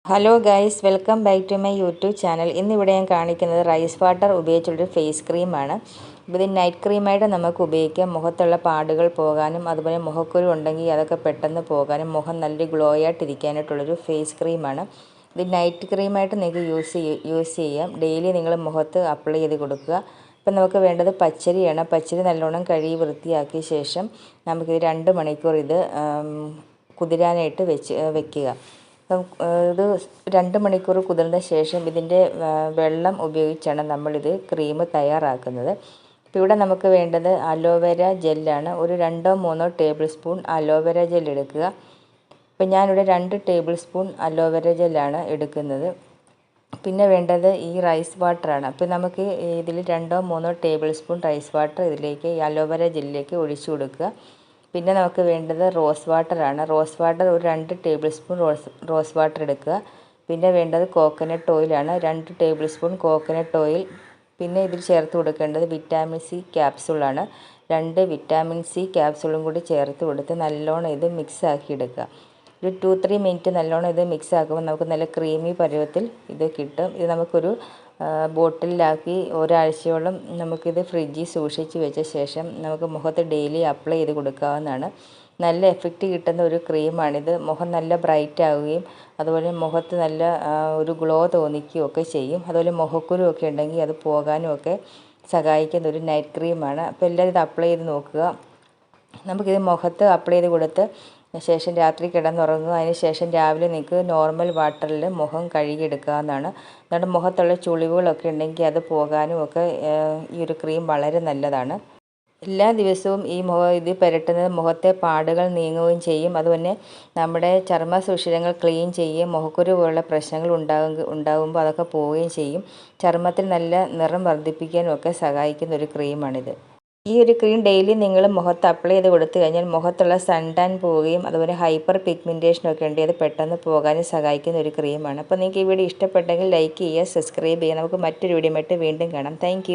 Hello guys, welcome back to my YouTube channel. ഇന്നിവിടെ ഞാൻ കാണിക്കുന്നത് റൈസ് വാട്ടർ ഉപയോഗിച്ചുള്ളൊരു ഫേസ് ക്രീമാണ്. ഇത് നൈറ്റ് ക്രീമായിട്ട് നമുക്ക് ഉപയോഗിക്കാം. മുഖത്തുള്ള പാടുകൾ പോകാനും അതുപോലെ മുഖക്കുരു ഉണ്ടെങ്കിൽ അതൊക്കെ പെട്ടെന്ന് പോകാനും മുഖം നല്ല ഗ്ലോ ആയിട്ടിരിക്കാനായിട്ടുള്ളൊരു ഫേസ് ക്രീമാണ്. ഇത് നൈറ്റ് ക്രീമായിട്ട് നിങ്ങൾക്ക് യൂസ് ചെയ്യാം. ഡെയിലി നിങ്ങൾ മുഖത്ത് അപ്ലൈ ചെയ്ത് കൊടുക്കുക. ഇപ്പം നമുക്ക് വേണ്ടത് പച്ചരിയാണ്. പച്ചരി നല്ലോണം കഴുകി വൃത്തിയാക്കിയ ശേഷം നമുക്കിത് 2 മണിക്കൂർ കുതിരാനായിട്ട് വെക്കുക. ഇത് 2 മണിക്കൂർ കുതിർന്ന ശേഷം ഇതിൻ്റെ വെള്ളം ഉപയോഗിച്ചാണ് നമ്മളിത് ക്രീം തയ്യാറാക്കുന്നത്. ഇപ്പോൾ ഇവിടെ നമുക്ക് വേണ്ടത് അലോവേര ജെല്ലാണ്. ഒരു 2-3 ടേബിൾ സ്പൂൺ അലോവേര ജെൽ എടുക്കുക. ഇപ്പം ഞാനിവിടെ 2 ടേബിൾ സ്പൂൺ അലോവേര ജെല്ലാണ് എടുക്കുന്നത്. പിന്നെ വേണ്ടത് ഈ റൈസ് വാട്ടറാണ്. അപ്പോൾ നമുക്ക് ഇതിൽ 2-3 ടേബിൾ സ്പൂൺ റൈസ് വാട്ടർ ഇതിലേക്ക് ഈ അലോവേര ജെല്ലിലേക്ക് ഒഴിച്ചു കൊടുക്കുക. പിന്നെ നമുക്ക് വേണ്ടത് റോസ് വാട്ടറാണ്. റോസ് വാട്ടർ ഒരു 2 ടേബിൾ സ്പൂൺ റോസ് വാട്ടർ എടുക്കുക. പിന്നെ വേണ്ടത് കോക്കനട്ട് ഓയിലാണ്. 2 ടേബിൾ സ്പൂൺ കോക്കനട്ട് ഓയിൽ. പിന്നെ ഇതിൽ ചേർത്ത് കൊടുക്കേണ്ടത് വിറ്റാമിൻ സി ക്യാപ്സൂളാണ്. 2 വിറ്റാമിൻ സി ക്യാപ്സൂളും കൂടി ചേർത്ത് കൊടുത്ത് നല്ലോണം ഇത് മിക്സ് ആക്കി എടുക്കുക. ഒരു 2-3 മിനിറ്റ് നല്ലോണം ഇത് മിക്സ് ആക്കുമ്പോൾ നമുക്ക് നല്ല ക്രീമി പരുവത്തിൽ ഇത് കിട്ടും. ഇത് നമുക്കൊരു ബോട്ടിലാക്കി ഒരാഴ്ചയോളം നമുക്കിത് ഫ്രിഡ്ജിൽ സൂക്ഷിച്ച് വെച്ച ശേഷം നമുക്ക് മുഖത്ത് ഡെയിലി അപ്ലൈ ചെയ്ത് കൊടുക്കാവുന്നതാണ്. നല്ല എഫക്റ്റ് കിട്ടുന്ന ഒരു ക്രീമാണിത്. മുഖം നല്ല ബ്രൈറ്റ് ആവുകയും അതുപോലെ മുഖത്ത് നല്ല ഒരു ഗ്ലോ തോന്നിക്കുകയും ഒക്കെ ചെയ്യും. അതുപോലെ മുഖക്കുരു ഒക്കെ ഉണ്ടെങ്കിൽ അത് പോകാനും ഒക്കെ സഹായിക്കുന്ന ഒരു നൈറ്റ് ക്രീമാണ്. അപ്പോൾ എല്ലാവരും ഇത് അപ്ലൈ ചെയ്ത് നോക്കുക. നമുക്കിത് മുഖത്ത് അപ്ലൈ ചെയ്ത് കൊടുത്ത് ശേഷം രാത്രി കിടന്നുറങ്ങുക. അതിന് ശേഷം രാവിലെ നിങ്ങൾക്ക് നോർമൽ വാട്ടറിൽ മുഖം കഴുകിയെടുക്കാവുന്നതാണ്. എന്നിട്ട് മുഖത്തുള്ള ചുളിവുകളൊക്കെ ഉണ്ടെങ്കിൽ അത് പോകാനും ഒക്കെ ഈ ഒരു ക്രീം വളരെ നല്ലതാണ്. എല്ലാ ദിവസവും ഇത് പുരട്ടുന്നത് മുഖത്തെ പാടുകൾ നീങ്ങുകയും ചെയ്യും. അതുപോലെ നമ്മുടെ ചർമ്മ സുഷിരങ്ങൾ ക്ലീൻ ചെയ്യുകയും മുഖക്കുരു പോലുള്ള പ്രശ്നങ്ങൾ ഉണ്ടാകുമ്പോൾ അതൊക്കെ പോവുകയും ചെയ്യും. ചർമ്മത്തിൽ നല്ല നിറം വർദ്ധിപ്പിക്കാനും ഒക്കെ സഹായിക്കുന്ന ഒരു ക്രീമാണിത്. ഈ ഒരു ക്രീം ഡെയിലി നിങ്ങൾ മുഖത്ത് അപ്ലൈ ചെയ്ത് കൊടുത്തു കഴിഞ്ഞാൽ മുഖത്തുള്ള സൺ ടാൻ പോവുകയും അതുപോലെ ഹൈപ്പർ പിഗ്മെൻറ്റേഷനൊക്കെ ഉണ്ടെങ്കിൽ അത് പെട്ടെന്ന് പോകാനും സഹായിക്കുന്ന ഒരു ക്രീമാണ്. അപ്പോൾ നിങ്ങൾക്ക് ഈ വീഡിയോ ഇഷ്ടപ്പെട്ടെങ്കിൽ ലൈക്ക് ചെയ്യുക, സബ്സ്ക്രൈബ് ചെയ്യുക. നമുക്ക് മറ്റൊരു വീഡിയോ ആയിട്ട് വീണ്ടും കാണാം. താങ്ക്